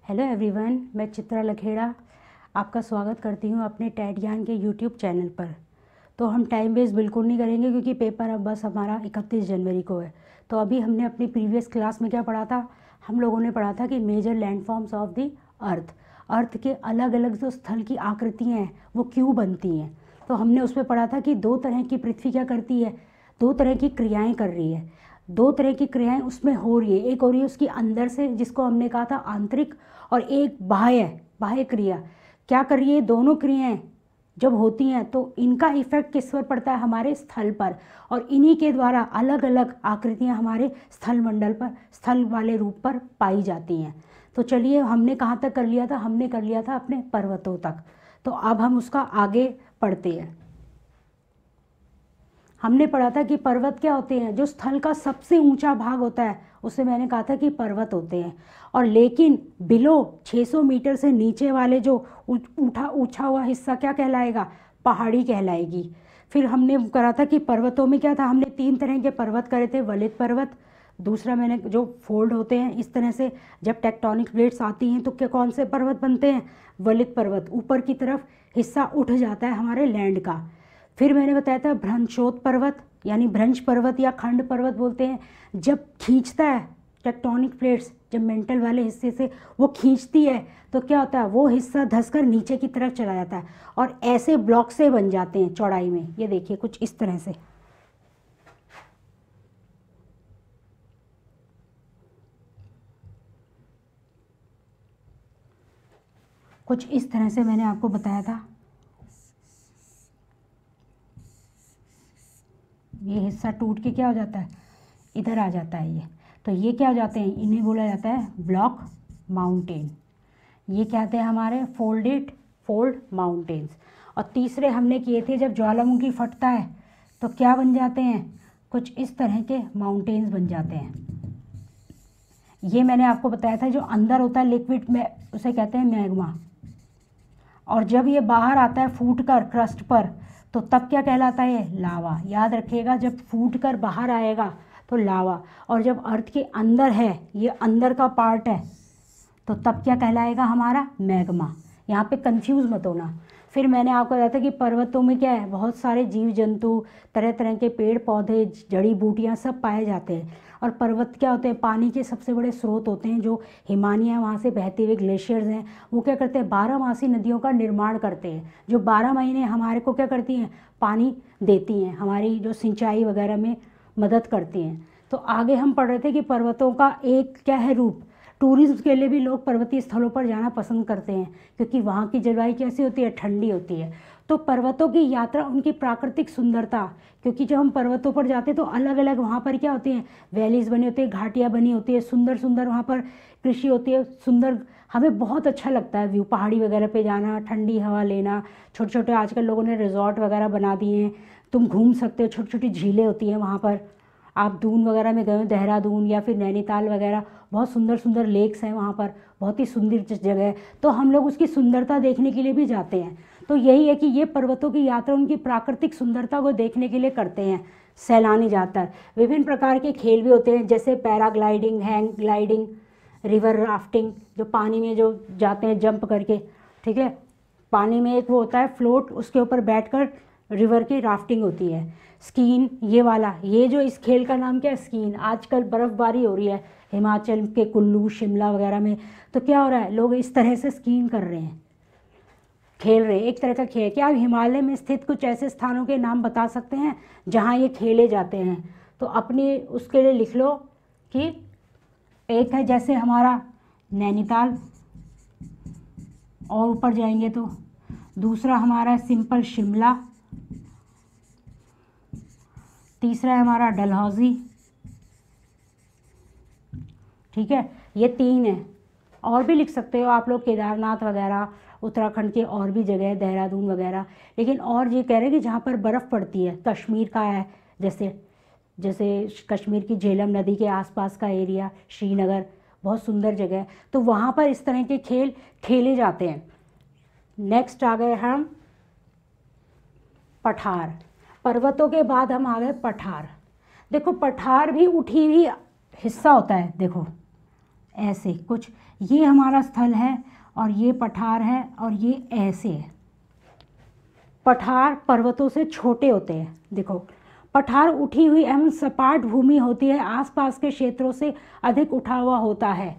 Hello everyone, मैं चित्रा लखेड़ा आपका स्वागत करती हूँ अपने टैट ज्ञान के यूट्यूब चैनल पर। तो हम टाइम वेस्ट बिल्कुल नहीं करेंगे क्योंकि पेपर अब बस हमारा 31 जनवरी को है। तो अभी हमने अपनी प्रीवियस क्लास में क्या पढ़ा था? हम लोगों ने पढ़ा था कि major landforms of the earth के अलग अलग जो स्थल की आकृतियाँ हैं वो क्यों बनती हैं। तो हमने उसमें पढ़ा था कि दो तरह की पृथ्वी क्या करती है, दो तरह की क्रियाएँ कर रही है। दो तरह की क्रियाएं उसमें हो रही है। एक हो रही है उसकी अंदर से, जिसको हमने कहा था आंतरिक, और एक बाह्य क्रिया। क्या कर रही है? दोनों क्रियाएं जब होती हैं तो इनका इफेक्ट किस पर पड़ता है? हमारे स्थल पर। और इन्हीं के द्वारा अलग अलग आकृतियां हमारे स्थल मंडल पर, स्थल वाले रूप पर पाई जाती हैं। तो चलिए, हमने कहाँ तक कर लिया था? हमने कर लिया था अपने पर्वतों तक। तो अब हम उसका आगे पढ़ते हैं। हमने पढ़ा था कि पर्वत क्या होते हैं? जो स्थल का सबसे ऊंचा भाग होता है उसे मैंने कहा था कि पर्वत होते हैं। और लेकिन बिलो 600 मीटर से नीचे वाले जो ऊंचा हुआ हिस्सा क्या कहलाएगा? पहाड़ी कहलाएगी। फिर हमने करा था कि पर्वतों में क्या था? हमने 3 तरह के पर्वत करे थे। वलित पर्वत, दूसरा मैंने जो फोल्ड होते हैं इस तरह से, जब टेक्टोनिक प्लेट्स आती हैं तो क्या कौन से पर्वत बनते हैं? वलित पर्वत। ऊपर की तरफ हिस्सा उठ जाता है हमारे लैंड का। फिर मैंने बताया था भ्रंशोत पर्वत, यानी भ्रंश पर्वत या खंड पर्वत बोलते हैं। जब खींचता है टेक्टोनिक प्लेट्स, जब मेंटल वाले हिस्से से वो खींचती है तो क्या होता है? वो हिस्सा धंसकर नीचे की तरफ चला जाता है और ऐसे ब्लॉक से बन जाते हैं चौड़ाई में। ये देखिए कुछ इस तरह से। कुछ इस तरह से मैंने आपको बताया था। ये हिस्सा टूट के क्या हो जाता है? इधर आ जाता है ये। तो ये क्या हो जाते हैं? इन्हें बोला जाता है ब्लॉक माउंटेन। ये क्या कहते हैं? हमारे फोल्ड माउंटेन्स। और तीसरे हमने किए थे, जब ज्वालामुखी फटता है तो क्या बन जाते हैं? कुछ इस तरह के माउंटेन्स बन जाते हैं। ये मैंने आपको बताया था, जो अंदर होता है लिक्विड में उसे कहते हैं मैग्मा। और जब ये बाहर आता है फूट कर क्रस्ट पर तो तब क्या कहलाता है? लावा। याद रखिएगा, जब फूट कर बाहर आएगा तो लावा। और जब अर्थ के अंदर है, ये अंदर का पार्ट है, तो तब क्या कहलाएगा? हमारा मैग्मा। यहाँ पे कंफ्यूज मत होना। फिर मैंने आपको बताया था कि पर्वतों में क्या है? बहुत सारे जीव जंतु, तरह तरह के पेड़ पौधे, जड़ी बूटियाँ सब पाए जाते हैं। और पर्वत क्या होते हैं? पानी के सबसे बड़े स्रोत होते हैं। जो हिमालय वहाँ से बहते हुए ग्लेशियर्स हैं, वो क्या करते हैं? 12 मासी नदियों का निर्माण करते हैं, जो 12 महीने हमारे को क्या करती हैं? पानी देती हैं, हमारी जो सिंचाई वगैरह में मदद करती हैं। तो आगे हम पढ़ रहे थे कि पर्वतों का एक क्या है? रूप। टूरिज्म के लिए भी लोग पर्वतीय स्थलों पर जाना पसंद करते हैं क्योंकि वहाँ की जलवायु कैसी होती है? ठंडी होती है। तो पर्वतों की यात्रा, उनकी प्राकृतिक सुंदरता, क्योंकि जब हम पर्वतों पर जाते हैं तो अलग अलग वहाँ पर क्या होती हैं? वैलीज बनी होती है, घाटियाँ बनी होती है, सुंदर सुंदर वहाँ पर कृषि होती है, सुंदर। हमें बहुत अच्छा लगता है व्यू, पहाड़ी वगैरह पे जाना, ठंडी हवा लेना। छोटे छोटे आजकल लोगों ने रिजॉर्ट वगैरह बना दिए हैं, तुम घूम सकते हो। छोटी छोटी झीलें होती हैं वहाँ पर। आप दून वगैरह में गए हो, देहरादून या फिर नैनीताल वगैरह, बहुत सुंदर सुंदर लेक्स हैं वहाँ पर, बहुत ही सुंदर जगह है। तो हम लोग उसकी सुंदरता देखने के लिए भी जाते हैं। तो यही है कि ये पर्वतों की यात्रा उनकी प्राकृतिक सुंदरता को देखने के लिए करते हैं सैलानी ज़्यादातर। विभिन्न प्रकार के खेल भी होते हैं, जैसे paragliding, hang gliding, river rafting, जो पानी में जो जाते हैं जंप करके। ठीक है, पानी में एक वो होता है फ्लोट, उसके ऊपर बैठकर रिवर की राफ्टिंग होती है। स्कीन, ये वाला, ये जो इस खेल का नाम क्या है? स्कीन। आजकल बर्फ़बारी हो रही है हिमाचल के कुल्लू, शिमला वगैरह में, तो क्या हो रहा है? लोग इस तरह से स्कीन कर रहे हैं, खेल रहे हैं। एक तरह का खेल। क्या आप हिमालय में स्थित कुछ ऐसे स्थानों के नाम बता सकते हैं जहाँ ये खेले जाते हैं? तो अपनी उसके लिए लिख लो कि एक है जैसे हमारा नैनीताल, और ऊपर जाएंगे तो दूसरा हमारा सिंपल शिमला, तीसरा है हमारा डलहौजी। ठीक है, ये 3 है। और भी लिख सकते हो आप लोग, केदारनाथ वगैरह, उत्तराखंड के और भी जगह, देहरादून वगैरह। लेकिन और ये कह रहे हैं कि जहाँ पर बर्फ़ पड़ती है, कश्मीर का है, जैसे जैसे कश्मीर की झेलम नदी के आसपास का एरिया, श्रीनगर, बहुत सुंदर जगह है। तो वहाँ पर इस तरह के खेल खेले जाते हैं। नेक्स्ट आ गए हम पठार। पर्वतों के बाद हम आ गए पठार। देखो, पठार भी उठी हुई हिस्सा होता है। देखो ऐसे कुछ, ये हमारा स्थल है और ये पठार है और ये ऐसे है। पठार पर्वतों से छोटे होते हैं। देखो, पठार उठी हुई एवं सपाट भूमि होती है, आसपास के क्षेत्रों से अधिक उठा हुआ होता है।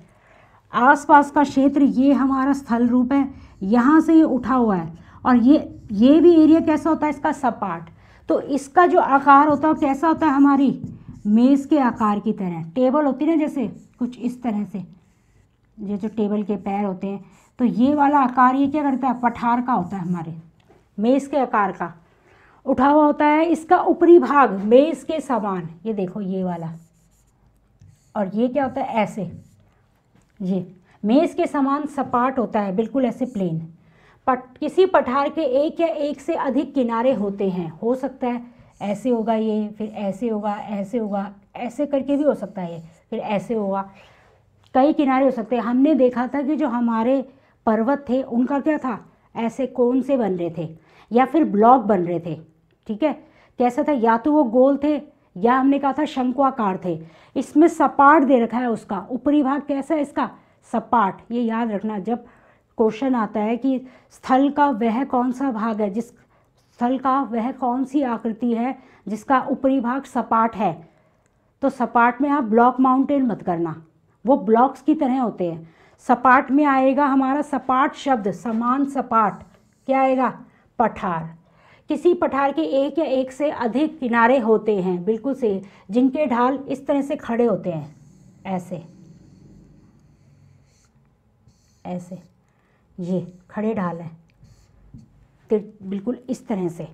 आसपास का क्षेत्र ये हमारा स्थल रूप है, यहाँ से ये उठा हुआ है, और ये भी एरिया कैसा होता है इसका, सपाट। तो इसका जो आकार होता है कैसा होता है, हमारी मेज़ के आकार की तरह। टेबल होती है ना जैसे, कुछ इस तरह से, ये जो टेबल के पैर होते हैं, तो ये वाला आकार ये क्या करता है, पठार का होता है, हमारे मेज़ के आकार का उठा हुआ होता है। इसका ऊपरी भाग मेज़ के समान, ये देखो ये वाला, और ये क्या होता है, ऐसे, ये मेज़ के समान सपाट होता है, बिल्कुल ऐसे प्लेन। किसी पठार के एक या एक से अधिक किनारे होते हैं। हो सकता है ऐसे होगा ये, फिर ऐसे होगा, ऐसे होगा, ऐसे करके भी हो सकता है ये, फिर ऐसे होगा, कई किनारे हो सकते हैं। हमने देखा था कि जो हमारे पर्वत थे उनका क्या था, ऐसे कोन से बन रहे थे या फिर ब्लॉक बन रहे थे। ठीक है, कैसा था, या तो वो गोल थे या हमने कहा था शंक्वाकार थे। इसमें सपाट दे रखा है, उसका ऊपरी भाग कैसा है, इसका सपाट। ये याद रखना, जब क्वेश्चन आता है कि स्थल का वह कौन सा भाग है, जिस स्थल का वह कौन सी आकृति है जिसका ऊपरी भाग सपाट है, तो सपाट में आप ब्लॉक माउंटेन मत करना, वो ब्लॉक्स की तरह होते हैं। सपाट में आएगा हमारा सपाट शब्द, समान सपाट, क्या आएगा, पठार। किसी पठार के एक या एक से अधिक किनारे होते हैं, बिल्कुल से, जिनके ढाल इस तरह से खड़े होते हैं, ऐसे ऐसे, ये खड़े ढाल है, बिल्कुल इस तरह से।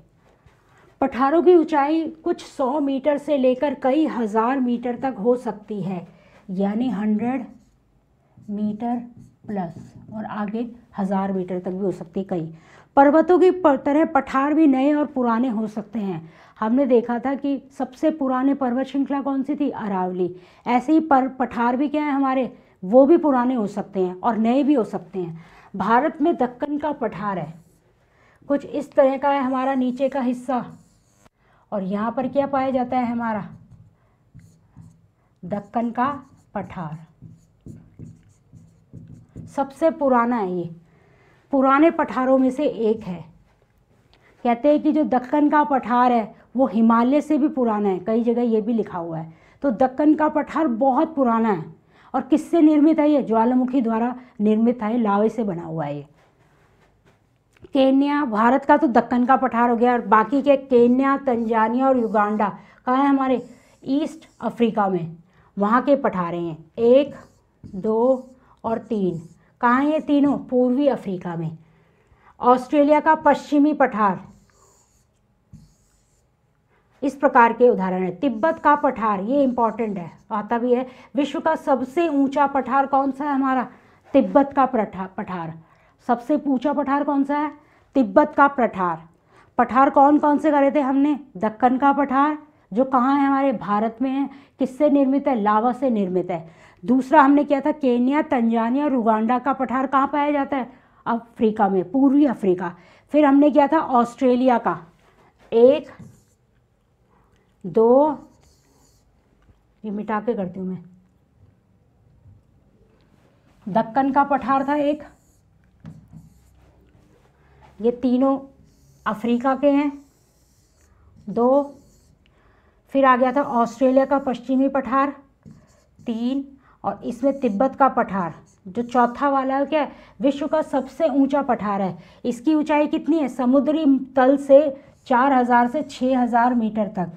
पठारों की ऊंचाई कुछ 100 मीटर से लेकर कई हज़ार मीटर तक हो सकती है, यानी 100 मीटर प्लस, और आगे 1000 मीटर तक भी हो सकती है। कई पर्वतों की तरह पठार भी नए और पुराने हो सकते हैं। हमने देखा था कि सबसे पुराने पर्वत श्रृंखला कौन सी थी, अरावली। ऐसे ही पठार भी क्या है हमारे, वो भी पुराने हो सकते हैं और नए भी हो सकते हैं। भारत में दक्कन का पठार है, कुछ इस तरह का है हमारा नीचे का हिस्सा, और यहाँ पर क्या पाया जाता है हमारा, दक्कन का पठार सबसे पुराना है। ये पुराने पठारों में से एक है। कहते हैं कि जो दक्कन का पठार है वो हिमालय से भी पुराना है, कई जगह ये भी लिखा हुआ है। तो दक्कन का पठार बहुत पुराना है। और किससे निर्मित है ये, ज्वालामुखी द्वारा निर्मित है, लावे से बना हुआ है ये। केन्या, भारत का तो दक्कन का पठार हो गया, और बाकी के केन्या, तंजानिया और युगांडा कहाँ है, हमारे ईस्ट अफ्रीका में, वहाँ के पठारे हैं। 1, 2 और 3, कहाँ हैं ये तीनों, पूर्वी अफ्रीका में। ऑस्ट्रेलिया का पश्चिमी पठार, इस प्रकार के उदाहरण है। तिब्बत का पठार, ये इंपॉर्टेंट है, आता भी है। विश्व का सबसे ऊंचा पठार कौन सा है हमारा, तिब्बत का पठार। सबसे ऊंचा पठार कौन सा है, तिब्बत का पठार। पठार कौन कौन से करे थे हमने, दक्कन का पठार, जो कहाँ है, हमारे भारत में है। किससे निर्मित है, लावा से निर्मित है। दूसरा हमने किया था केन्या, तंजानिया और युगांडा का पठार कहाँ पाया जाता है, अफ्रीका में, पूर्वी अफ्रीका। फिर हमने किया था ऑस्ट्रेलिया का, 1, 2, ये मिटा के करती हूँ मैं, दक्कन का पठार था एक, ये तीनों अफ्रीका के हैं, 2। फिर आ गया था ऑस्ट्रेलिया का पश्चिमी पठार, 3, और इसमें तिब्बत का पठार जो चौथा वाला है, क्या है, विश्व का सबसे ऊंचा पठार है। इसकी ऊंचाई कितनी है, समुद्री तल से 4000 से 6000 मीटर तक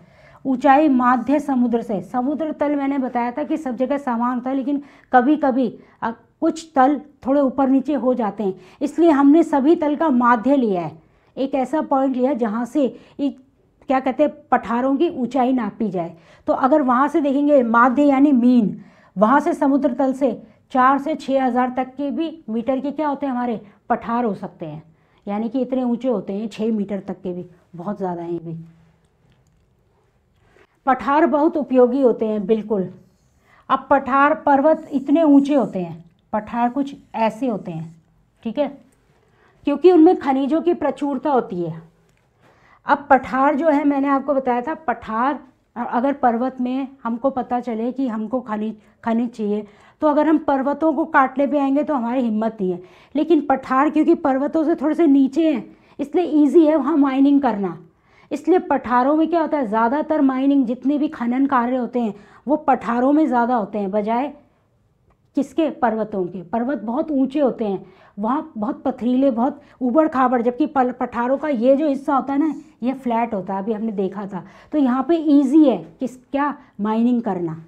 ऊंचाई, माध्य समुद्र से। समुद्र तल मैंने बताया था कि सब जगह समान होता है, लेकिन कभी कभी कुछ तल थोड़े ऊपर नीचे हो जाते हैं, इसलिए हमने सभी तल का माध्य लिया है। एक ऐसा पॉइंट लिया जहाँ से क्या कहते हैं, पठारों की ऊंचाई नापी जाए। तो अगर वहाँ से देखेंगे माध्य यानी मीन, वहाँ से समुद्र तल से 4 से 6000 तक के भी मीटर के क्या होते हैं, हमारे पठार हो सकते हैं। यानी कि इतने ऊंचे होते हैं, 6 मीटर तक के भी, बहुत ज़्यादा हैं ये भी। पठार बहुत उपयोगी होते हैं, बिल्कुल। अब पठार, पर्वत इतने ऊंचे होते हैं, पठार कुछ ऐसे होते हैं, ठीक है, क्योंकि उनमें खनिजों की प्रचुरता होती है। अब पठार जो है, मैंने आपको बताया था, पठार अगर पर्वत में हमको पता चले कि हमको खनिज चाहिए, तो अगर हम पर्वतों को काटने पे आएंगे तो हमारी हिम्मत नहीं है। लेकिन पठार क्योंकि पर्वतों से थोड़े से नीचे हैं इसलिए ईजी है वहाँ माइनिंग करना। इसलिए पठारों में क्या होता है, ज़्यादातर माइनिंग जितने भी खनन कार्य होते हैं वो पठारों में ज़्यादा होते हैं बजाय किसके, पर्वतों के। पर्वत बहुत ऊंचे होते हैं, वहाँ बहुत पथरीले, बहुत ऊबड़ खाबड़, जबकि पठारों का ये जो हिस्सा होता है ना ये फ्लैट होता है, अभी हमने देखा था। तो यहाँ पे इजी है क्या, माइनिंग करना।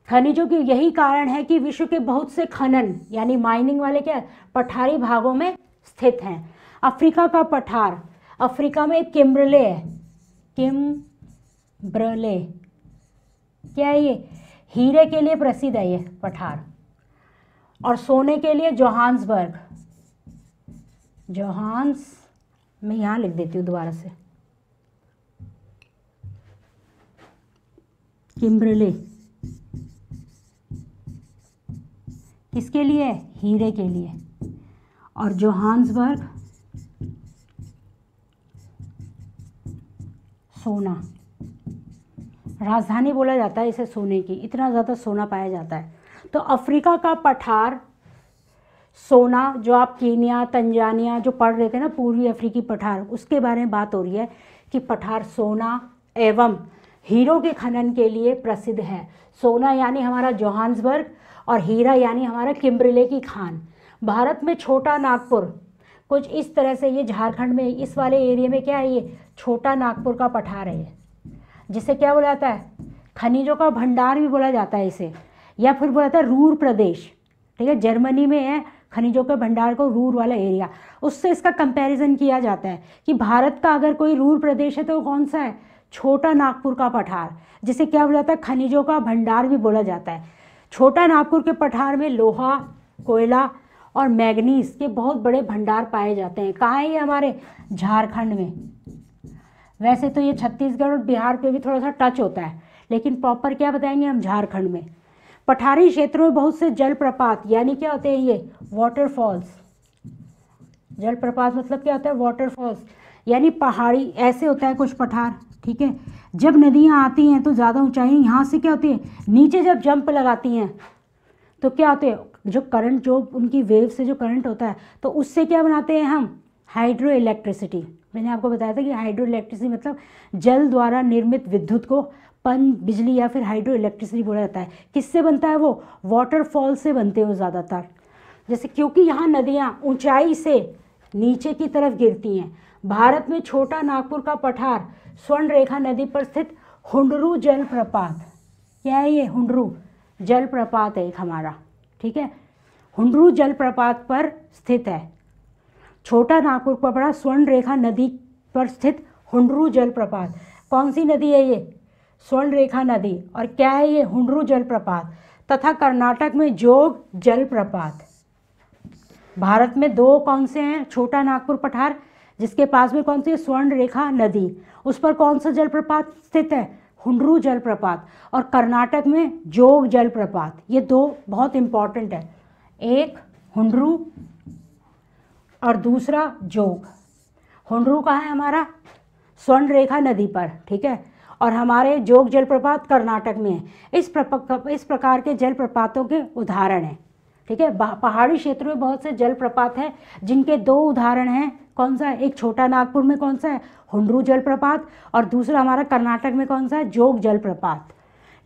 खनिजों की यही कारण है कि विश्व के बहुत से खनन यानी माइनिंग वाले क्या पठारी भागों में स्थित हैं। अफ्रीका का पठार, अफ्रीका में किम्बरले है, किम्बरले क्या है ये, हीरे के लिए प्रसिद्ध है ये पठार, और सोने के लिए जोहान्सबर्ग, जोहान्स मैं यहाँ लिख देती हूँ दोबारा से, किम्बरले किसके लिए, हीरे के लिए, और जोहान्सबर्ग सोना, राजधानी बोला जाता है इसे सोने की, इतना ज़्यादा सोना पाया जाता है। तो अफ्रीका का पठार सोना, जो आप कीनिया तंजानिया जो पढ़ रहे थे ना पूर्वी अफ्रीकी पठार, उसके बारे में बात हो रही है कि पठार सोना एवं हीरों के खनन के लिए प्रसिद्ध है। सोना यानी हमारा जोहान्सबर्ग और हीरा यानी हमारा किम्बरले की खान। भारत में छोटा नागपुर कुछ इस तरह से, ये झारखंड में इस वाले एरिया में क्या है, ये छोटा नागपुर का पठार है, जिसे क्या बोला जाता है, खनिजों का भंडार भी बोला जाता है इसे, या फिर बोला जाता है रूर प्रदेश। ठीक है, जर्मनी में है खनिजों के भंडार को रूर वाला एरिया, उससे इसका कंपैरिजन किया जाता है कि भारत का अगर कोई रूर प्रदेश है तो कौन सा है, छोटा नागपुर का पठार, जिसे क्या बोला जाता है, खनिजों का भंडार भी बोला जाता है। छोटा नागपुर के पठार में लोहा, कोयला और मैग्नीज के बहुत बड़े भंडार पाए जाते हैं। कहाँ है ये, हमारे झारखंड में। वैसे तो ये छत्तीसगढ़ और बिहार पे भी थोड़ा सा टच होता है, लेकिन प्रॉपर क्या बताएंगे हम, झारखंड में। पठारी क्षेत्रों में बहुत से जलप्रपात यानी क्या होते हैं ये, वाटरफॉल्स। जलप्रपात मतलब क्या होता है, वाटरफॉल्स यानी पहाड़ी, ऐसे होता है कुछ पठार। ठीक है, जब नदियाँ आती हैं तो ज़्यादा ऊंचाई यहाँ से क्या होती है, नीचे जब जंप लगाती हैं तो क्या होते हैं, जो करंट, जो उनकी वेव से जो करंट होता है तो उससे क्या बनाते हैं हम, हाइड्रो इलेक्ट्रिसिटी। मैंने आपको बताया था कि हाइड्रो इलेक्ट्रिसिटी मतलब जल द्वारा निर्मित विद्युत को पन बिजली या फिर हाइड्रो इलेक्ट्रिसिटी बोला जाता है। किससे बनता है वो, वाटरफॉल से बनते हो ज़्यादातर। जैसे क्योंकि यहाँ नदियाँ ऊंचाई से नीचे की तरफ गिरती हैं। भारत में छोटा नागपुर का पठार स्वर्ण रेखा नदी पर स्थित हुंडरू जलप्रपात, क्या है ये, हुंडरू जलप्रपात है एक हमारा। ठीक है, हुंडरू जलप्रपात पर स्थित है। छोटा नागपुर का पठार स्वर्ण रेखा नदी पर स्थित हुंडरू जलप्रपात। कौन सी नदी है ये, स्वर्ण रेखा नदी, और क्या है ये, हुंडरू जलप्रपात। तथा कर्नाटक में जोग जलप्रपात। भारत में दो कौन से हैं, छोटा नागपुर पठार जिसके पास में कौन सी स्वर्ण रेखा नदी, उस पर कौन सा जलप्रपात स्थित है, हुंडरू जलप्रपात, और कर्नाटक में जोग जलप्रपात। ये दो बहुत इंपॉर्टेंट है, एक हुंडरू और दूसरा जोग। हुंडरू कहाँ है हमारा, स्वर्ण रेखा नदी पर। ठीक है, और हमारे जोग जलप्रपात कर्नाटक में है। इस प्रकार के जलप्रपातों के उदाहरण हैं। ठीक है, पहाड़ी क्षेत्रों में बहुत से जलप्रपात हैं जिनके दो उदाहरण हैं। कौन सा है, एक छोटा नागपुर में कौन सा है, हुंडरू जलप्रपात, और दूसरा हमारा कर्नाटक में कौन सा है, जोग जलप्रपात।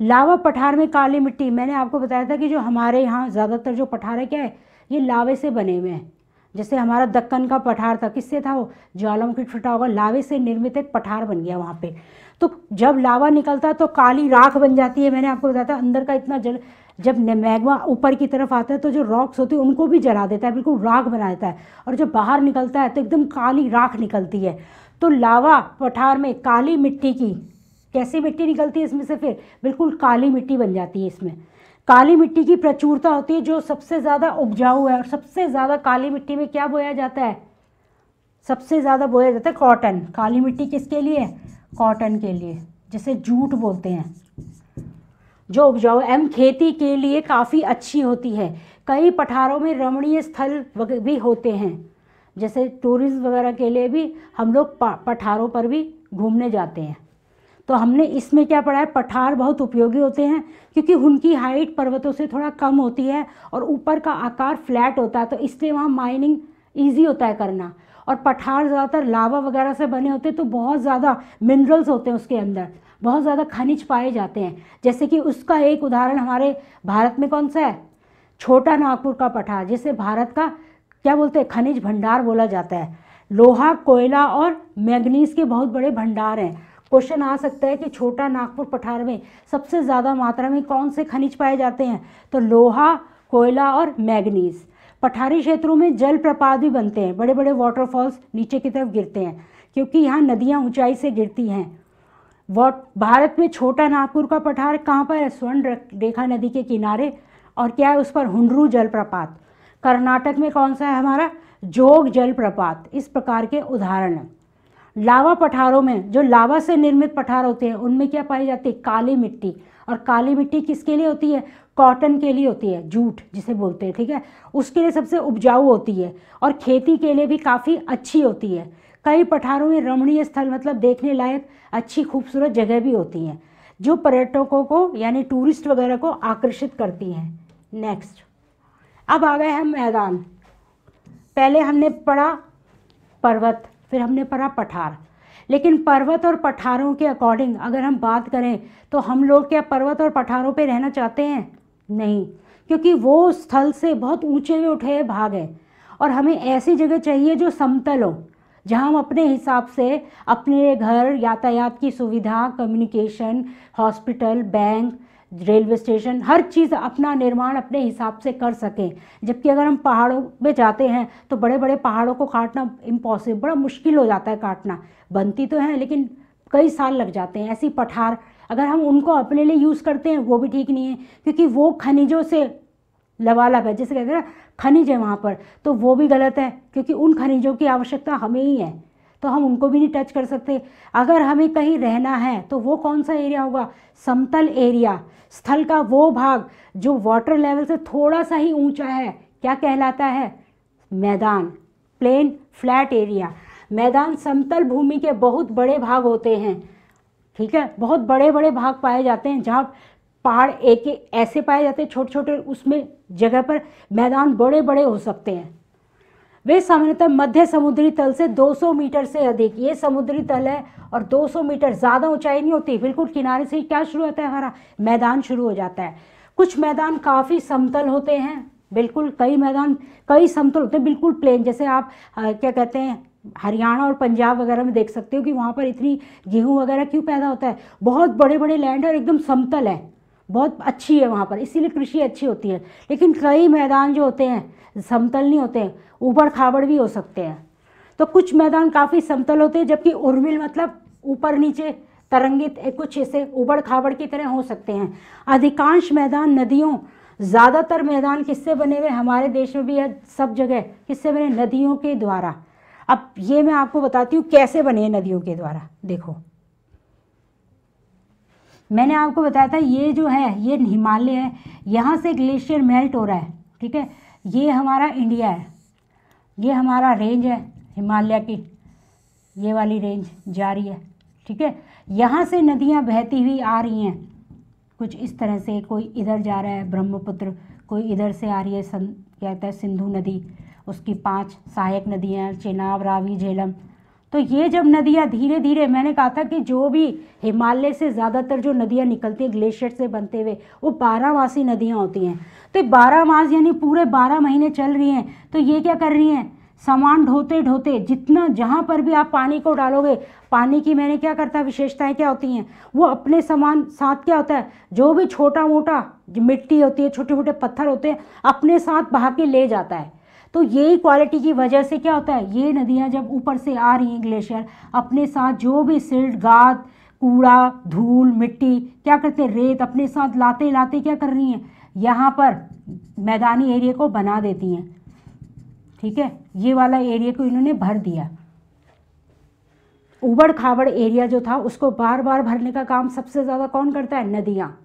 लावा पठार में काली मिट्टी, मैंने आपको बताया था कि जो हमारे यहाँ ज़्यादातर जो पठार है क्या है, ये लावे से बने हुए हैं। जैसे हमारा दक्कन का पठार था, किससे था वो, ज्वालामुखी फटा होगा, लावे से निर्मित एक पठार बन गया वहाँ पे। तो जब लावा निकलता है तो काली राख बन जाती है। मैंने आपको बताया था अंदर का इतना जल, जब मैग्मा ऊपर की तरफ आता है तो जो रॉक्स होती है उनको भी जला देता है, बिल्कुल राख बना देता है, और जब बाहर निकलता है तो एकदम काली राख निकलती है। तो लावा पठार में काली मिट्टी की, कैसी मिट्टी निकलती है इसमें से, फिर बिल्कुल काली मिट्टी बन जाती है। इसमें काली मिट्टी की प्रचुरता होती है जो सबसे ज़्यादा उपजाऊ है, और सबसे ज़्यादा काली मिट्टी में क्या बोया जाता है, सबसे ज़्यादा बोया जाता है कॉटन। काली मिट्टी किसके लिए, कॉटन के लिए, जिसे जूट बोलते हैं, जो उपजाऊ एवं खेती के लिए काफ़ी अच्छी होती है। कई पठारों में रमणीय स्थल भी होते हैं, जैसे टूरिज्म वगैरह के लिए भी हम लोग पठारों पर भी घूमने जाते हैं। तो हमने इसमें क्या पढ़ा है, पठार बहुत उपयोगी होते हैं क्योंकि उनकी हाइट पर्वतों से थोड़ा कम होती है और ऊपर का आकार फ्लैट होता है, तो इसलिए वहाँ माइनिंग ईजी होता है करना। और पठार ज़्यादातर लावा वगैरह से बने होते हैं, तो बहुत ज़्यादा मिनरल्स होते हैं उसके अंदर, बहुत ज़्यादा खनिज पाए जाते हैं। जैसे कि उसका एक उदाहरण हमारे भारत में कौन सा है, छोटा नागपुर का पठार, जिसे भारत का क्या बोलते हैं, खनिज भंडार बोला जाता है। लोहा, कोयला और मैग्नीज के बहुत बड़े भंडार हैं। क्वेश्चन आ सकता है कि छोटा नागपुर पठार में सबसे ज़्यादा मात्रा में कौन से खनिज पाए जाते हैं, तो लोहा, कोयला और मैग्नीज। पठारी क्षेत्रों में जलप्रपात भी बनते हैं, बड़े बड़े वाटरफॉल्स नीचे की तरफ गिरते हैं क्योंकि यहाँ नदियाँ ऊंचाई से गिरती हैं। भारत में छोटा नागपुर का पठार कहाँ पर है, स्वर्ण रेखा नदी के किनारे, और क्या है उस पर, हुंड्रू जलप्रपात। कर्नाटक में कौन सा है हमारा, जोग जलप्रपात। इस प्रकार के उदाहरण हैं। लावा पठारों में, जो लावा से निर्मित पठार होते हैं, उनमें क्या पाई जाती है, काली मिट्टी। और काली मिट्टी किसके लिए होती है, कॉटन के लिए होती है, जूट जिसे बोलते हैं, ठीक है, उसके लिए सबसे उपजाऊ होती है और खेती के लिए भी काफ़ी अच्छी होती है। कई पठारों में रमणीय स्थल, मतलब देखने लायक अच्छी खूबसूरत जगह भी होती हैं जो पर्यटकों को यानी टूरिस्ट वगैरह को आकर्षित करती हैं। नेक्स्ट, अब आ गए हम मैदान। पहले हमने पढ़ा पर्वत, फिर हमने पढ़ा पठार। लेकिन पर्वत और पठारों के अकॉर्डिंग अगर हम बात करें तो हम लोग क्या पर्वत और पठारों पे रहना चाहते हैं, नहीं, क्योंकि वो स्थल से बहुत ऊंचे उठे भाग हैं और हमें ऐसी जगह चाहिए जो समतल हो, जहाँ हम अपने हिसाब से अपने घर, यातायात की सुविधा, communication, hospital, bank, railway station, हर चीज़ अपना निर्माण अपने हिसाब से कर सकें। जबकि अगर हम पहाड़ों में जाते हैं तो बड़े बड़े पहाड़ों को काटना इम्पॉसिबल, बड़ा मुश्किल हो जाता है काटना। बनती तो है लेकिन कई साल लग जाते हैं। ऐसी पठार अगर हम उनको अपने लिए यूज़ करते हैं वो भी ठीक नहीं है, क्योंकि वो खनिजों से लबालब है, जैसे कहते हैं ना खनिज है वहाँ पर, तो वो भी गलत है क्योंकि उन खनिजों की आवश्यकता हमें ही है, तो हम उनको भी नहीं टच कर सकते। अगर हमें कहीं रहना है तो वो कौन सा एरिया होगा, समतल एरिया। स्थल का वो भाग जो वाटर लेवल से थोड़ा सा ही ऊंचा है क्या कहलाता है, मैदान, प्लेन, फ्लैट एरिया। मैदान समतल भूमि के बहुत बड़े भाग होते हैं, ठीक है, बहुत बड़े बड़े भाग पाए जाते हैं जहाँ पहाड़ एक ऐसे पाए जाते हैं छोटे छोटे, उसमें जगह पर मैदान बड़े बड़े हो सकते हैं। वे सामान्यतः मध्य समुद्री तल से 200 मीटर से अधिक, ये समुद्री तल है और 200 मीटर, ज़्यादा ऊंचाई नहीं होती, बिल्कुल किनारे से ही क्या शुरू होता है, हमारा मैदान शुरू हो जाता है। कुछ मैदान काफ़ी समतल होते हैं, बिल्कुल कई मैदान कई समतल होते हैं, बिल्कुल प्लेन, जैसे आप क्या कहते हैं हरियाणा और पंजाब वगैरह में देख सकते हो कि वहाँ पर इतनी गेहूँ वगैरह क्यों पैदा होता है, बहुत बड़े बड़े लैंड है और एकदम समतल है, बहुत अच्छी है वहाँ पर, इसीलिए कृषि अच्छी होती है। लेकिन कई मैदान जो होते हैं समतल नहीं होते हैं, ऊबड़ खाबड़ भी हो सकते हैं। तो कुछ मैदान काफ़ी समतल होते हैं जबकि उर्मिल मतलब ऊपर नीचे तरंगित कुछ ऐसे ऊबड़ खाबड़ की तरह हो सकते हैं। अधिकांश मैदान नदियों, ज़्यादातर मैदान किससे बने हुए, हमारे देश में भी है सब जगह, किससे बने, नदियों के द्वारा। अब ये मैं आपको बताती हूँ कैसे बने हैं नदियों के द्वारा। देखो मैंने आपको बताया था ये जो है ये हिमालय है, यहाँ से ग्लेशियर मेल्ट हो रहा है, ठीक है, ये हमारा इंडिया है, ये हमारा रेंज है हिमालय की, ये वाली रेंज जा रही है, ठीक है। यहाँ से नदियाँ बहती हुई आ रही हैं कुछ इस तरह से, कोई इधर जा रहा है ब्रह्मपुत्र, कोई इधर से आ रही है क्या कहता है सिंधु नदी, उसकी 5 सहायक नदियाँ चेनाब, रावी, झेलम। तो ये जब नदियाँ धीरे धीरे, मैंने कहा था कि जो भी हिमालय से ज़्यादातर जो नदियाँ निकलती हैं ग्लेशियर से बनते हुए वो 12 मासी नदियाँ होती हैं। तो 12 मास यानी पूरे 12 महीने चल रही हैं। तो ये क्या कर रही हैं, सामान ढोते ढोते, जितना जहाँ पर भी आप पानी को डालोगे, पानी की मैंने क्या करता विशेषताएं क्या होती हैं, वो अपने सामान साथ क्या होता है, जो भी छोटा मोटा जो मिट्टी होती है, छोटे छोटे पत्थर होते हैं, अपने साथ बहा के ले जाता है। तो यही क्वालिटी की वजह से क्या होता है, ये नदियाँ जब ऊपर से आ रही हैं ग्लेशियर, अपने साथ जो भी सिल्ट, गाद, कूड़ा, धूल, मिट्टी, क्या करते हैं, रेत अपने साथ लाते लाते क्या कर रही हैं, यहाँ पर मैदानी एरिया को बना देती हैं, ठीक है। ये वाला एरिया को इन्होंने भर दिया। उबड़ खाबड़ एरिया जो था उसको बार बार भरने का काम सबसे ज़्यादा कौन करता है, नदियाँ।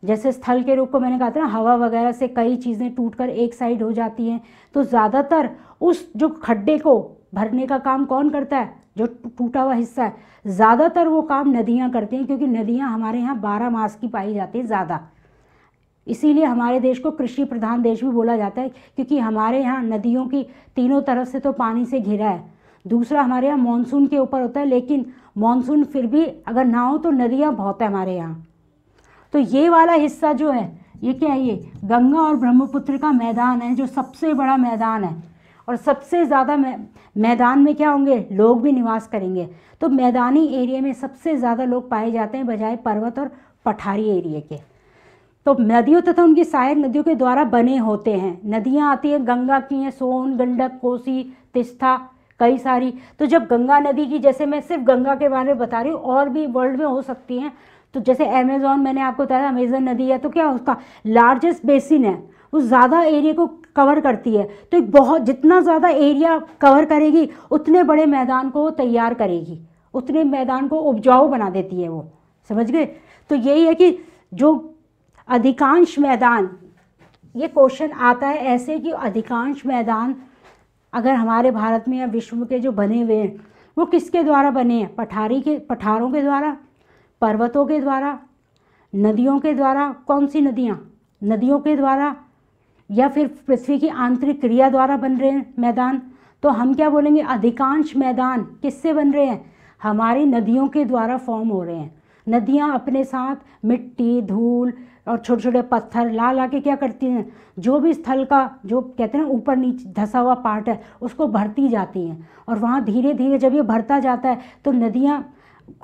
जैसे स्थल के रूप को मैंने कहा था ना, हवा वगैरह से कई चीज़ें टूटकर एक साइड हो जाती हैं, तो ज़्यादातर उस जो खड्डे को भरने का काम कौन करता है? जो टूटा हुआ हिस्सा है, ज़्यादातर वो काम नदियाँ करती हैं, क्योंकि नदियाँ हमारे यहाँ 12 मास की पाई जाती है ज़्यादा। इसीलिए हमारे देश को कृषि प्रधान देश भी बोला जाता है, क्योंकि हमारे यहाँ नदियों की तीनों तरफ से तो पानी से घिरा है। दूसरा, हमारे यहाँ मानसून के ऊपर होता है, लेकिन मानसून फिर भी अगर ना हो तो नदियाँ बहुत है हमारे यहाँ। तो ये वाला हिस्सा जो है ये क्या है? ये गंगा और ब्रह्मपुत्र का मैदान है, जो सबसे बड़ा मैदान है, और सबसे ज़्यादा मैदान में क्या होंगे? लोग भी निवास करेंगे। तो मैदानी एरिया में सबसे ज़्यादा लोग पाए जाते हैं बजाय पर्वत और पठारी एरिया के। तो नदियों तथा उनकी सहायक नदियों के द्वारा बने होते हैं। नदियाँ आती हैं, गंगा की हैं, सोन, गंडक, कोसी, तिस्ता, कई सारी। तो जब गंगा नदी की, जैसे मैं सिर्फ गंगा के बारे में बता रही हूँ, और भी वर्ल्ड में हो सकती हैं। तो जैसे अमेज़न, मैंने आपको बताया अमेज़न नदी है, तो क्या उसका लार्जेस्ट बेसिन है, वो ज़्यादा एरिया को कवर करती है। तो एक बहुत, जितना ज़्यादा एरिया कवर करेगी उतने बड़े मैदान को वो तैयार करेगी, उतने मैदान को उपजाऊ बना देती है वो। समझ गए? तो यही है कि जो अधिकांश मैदान, ये क्वेश्चन आता है ऐसे कि अधिकांश मैदान अगर हमारे भारत में या विश्व के जो बने हुए हैं वो किसके द्वारा बने हैं? पठारों के द्वारा, पर्वतों के द्वारा, नदियों के द्वारा। कौन सी नदियाँ? नदियों के द्वारा, या फिर पृथ्वी की आंतरिक क्रिया द्वारा बन रहे हैं मैदान। तो हम क्या बोलेंगे? अधिकांश मैदान किससे बन रहे हैं? हमारी नदियों के द्वारा फॉर्म हो रहे हैं। नदियाँ अपने साथ मिट्टी, धूल और छोटे छोटे पत्थर ला ला के क्या करती हैं? जो भी स्थल का, जो कहते हैं ना ऊपर नीचे धंसा हुआ पार्ट है, उसको भरती जाती हैं। और वहाँ धीरे धीरे जब ये भरता जाता है तो नदियाँ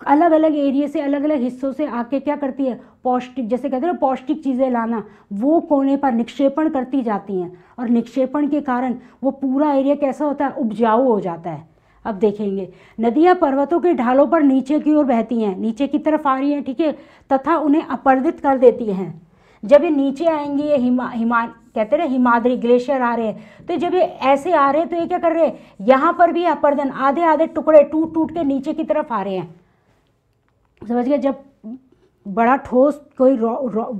अलग अलग एरिया से, अलग अलग हिस्सों से आके क्या करती है? पौष्टिक, जैसे कहते हैं ना पौष्टिक चीज़ें लाना, वो कोने पर निक्षेपण करती जाती हैं। और निक्षेपण के कारण वो पूरा एरिया कैसा होता है? उपजाऊ हो जाता है। अब देखेंगे, नदियाँ पर्वतों के ढालों पर नीचे की ओर बहती हैं, नीचे की तरफ आ रही हैं, ठीक है, तथा उन्हें अपर्दित कर देती हैं। जब ये नीचे आएंगी, ये कहते हैं हिमाद्री ग्लेशियर आ रहे हैं, तो जब ये ऐसे आ रहे हैं तो ये क्या कर रहे हैं? यहाँ पर भी अपर्दन, आधे आधे टुकड़े टूट टूट के नीचे की तरफ आ रहे हैं। समझ गए? जब बड़ा ठोस कोई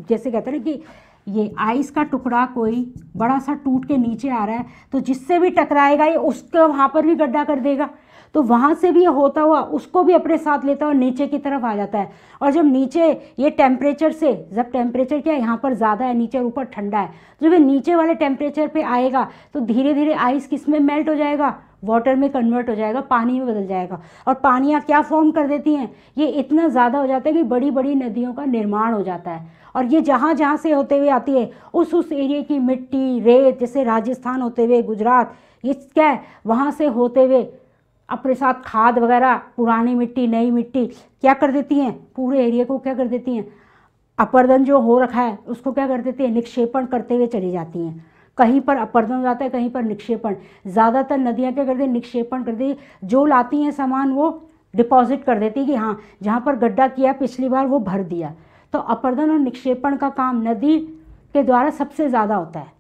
जैसे कहते हैं ना कि ये आइस का टुकड़ा कोई बड़ा सा टूट के नीचे आ रहा है, तो जिससे भी टकराएगा ये उसका वहाँ पर भी गड्ढा कर देगा। तो वहाँ से भी ये होता हुआ उसको भी अपने साथ लेता हुआ नीचे की तरफ आ जाता है। और जब नीचे ये टेम्परेचर से, जब टेम्परेचर क्या है यहाँ पर ज़्यादा है, नीचे और ऊपर ठंडा है, जब ये नीचे वाले टेम्परेचर पे आएगा तो धीरे धीरे आइस किस में मेल्ट हो जाएगा? वाटर में कन्वर्ट हो जाएगा, पानी में बदल जाएगा। और पानियाँ क्या फॉर्म कर देती हैं? ये इतना ज़्यादा हो जाता है कि बड़ी बड़ी नदियों का निर्माण हो जाता है। और ये जहाँ जहाँ से होते हुए आती है उस एरिया की मिट्टी, रेत, जैसे राजस्थान होते हुए गुजरात, ये क्या है? वहाँ से होते हुए अपने साथ खाद वगैरह, पुरानी मिट्टी, नई मिट्टी क्या कर देती हैं? पूरे एरिया को क्या कर देती हैं? अपर्दन जो हो रखा है उसको क्या कर देती हैं? निक्षेपण करते हुए चली जाती हैं। कहीं पर अपर्दन हो जाता है, कहीं पर निक्षेपण। ज़्यादातर नदियाँ क्या करती हैं? निक्षेपण करती है। जो लाती हैं सामान वो डिपॉजिट कर देती है कि हाँ जहाँ पर गड्ढा किया पिछली बार वो भर दिया। तो अपर्दन और निक्षेपण का काम नदी के द्वारा सबसे ज़्यादा होता है।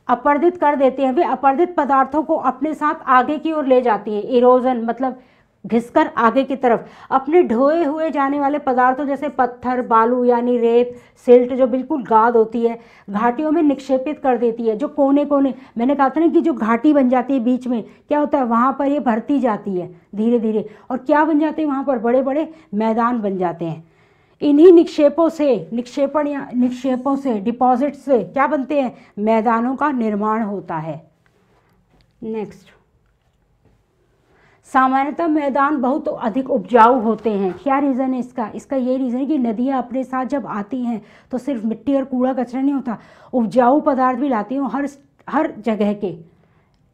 अपर्दित कर देते हैं, वे अपर्दित पदार्थों को अपने साथ आगे की ओर ले जाती हैं। इरोजन मतलब घिसकर आगे की तरफ अपने ढोए हुए जाने वाले पदार्थों जैसे पत्थर, बालू यानी रेत, सिल्ट जो बिल्कुल गाद होती है, घाटियों में निक्षेपित कर देती है। जो कोने कोने, मैंने कहा था ना कि जो घाटी बन जाती है बीच में, क्या होता है? वहाँ पर ये भरती जाती है धीरे धीरे, और क्या बन जाते हैं? वहाँ पर बड़े बड़े मैदान बन जाते हैं। इन्हीं निक्षेपों से डिपॉजिट से क्या बनते हैं? मैदानों का निर्माण होता है। नेक्स्ट, सामान्यतः मैदान बहुत अधिक उपजाऊ होते हैं। क्या रीज़न है इसका? इसका ये रीज़न है कि नदियाँ अपने साथ जब आती हैं तो सिर्फ मिट्टी और कूड़ा कचरा नहीं होता, उपजाऊ पदार्थ भी लाती हैं हर जगह के,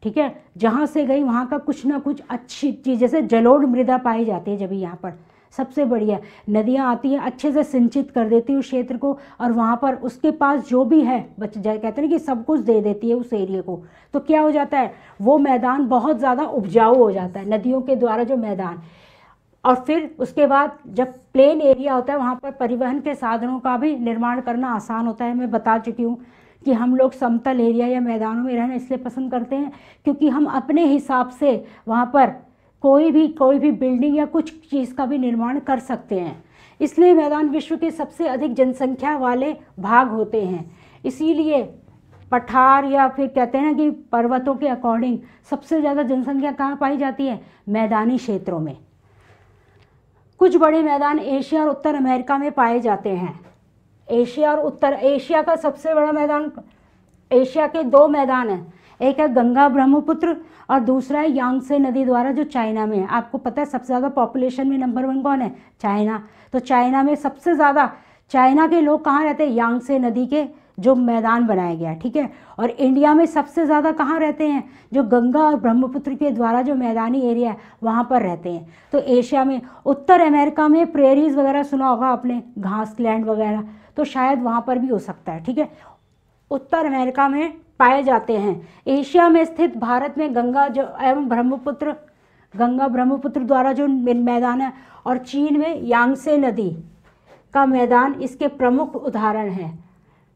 ठीक है। जहाँ से गई वहाँ का कुछ ना कुछ अच्छी चीज़, जैसे जलोढ़ मृदा पाई जाती है जब यहाँ पर, सबसे बढ़िया नदियाँ आती हैं, अच्छे से सिंचित कर देती है उस क्षेत्र को, और वहाँ पर उसके पास जो भी है बच जाए, कहते हैं कि सब कुछ दे देती है उस एरिया को। तो क्या हो जाता है? वो मैदान बहुत ज़्यादा उपजाऊ हो जाता है, नदियों के द्वारा जो मैदान। और फिर उसके बाद जब प्लेन एरिया होता है वहाँ पर परिवहन के साधनों का भी निर्माण करना आसान होता है। मैं बता चुकी हूँ कि हम लोग समतल एरिया या मैदानों में रहना इसलिए पसंद करते हैं क्योंकि हम अपने हिसाब से वहाँ पर कोई भी बिल्डिंग या कुछ चीज़ का भी निर्माण कर सकते हैं। इसलिए मैदान विश्व के सबसे अधिक जनसंख्या वाले भाग होते हैं। इसीलिए पठार या फिर कहते हैं ना कि पर्वतों के अकॉर्डिंग सबसे ज़्यादा जनसंख्या कहाँ पाई जाती है? मैदानी क्षेत्रों में। कुछ बड़े मैदान एशिया और उत्तर अमेरिका में पाए जाते हैं। एशिया और उत्तर, एशिया का सबसे बड़ा मैदान, एशिया के 2 मैदान हैं, एक है गंगा ब्रह्मपुत्र और दूसरा है यांगसे नदी द्वारा जो चाइना में है। आपको पता है सबसे ज़्यादा पॉपुलेशन में नंबर 1 कौन है? चाइना। तो चाइना में सबसे ज़्यादा, चाइना के लोग कहाँ रहते हैं? यांगसे नदी के जो मैदान बनाया गया है, ठीक है। और इंडिया में सबसे ज़्यादा कहाँ रहते हैं? जो गंगा और ब्रह्मपुत्र के द्वारा जो मैदानी एरिया है वहाँ पर रहते हैं। तो एशिया में, उत्तर अमेरिका में प्रेरीज वगैरह सुना होगा आपने, घास लैंड वगैरह, तो शायद वहाँ पर भी हो सकता है, ठीक है। उत्तर अमेरिका में पाए जाते हैं। एशिया में स्थित भारत में गंगा जो एवं ब्रह्मपुत्र, गंगा ब्रह्मपुत्र द्वारा जो मैदान है, और चीन में यांगसे नदी का मैदान इसके प्रमुख उदाहरण हैं।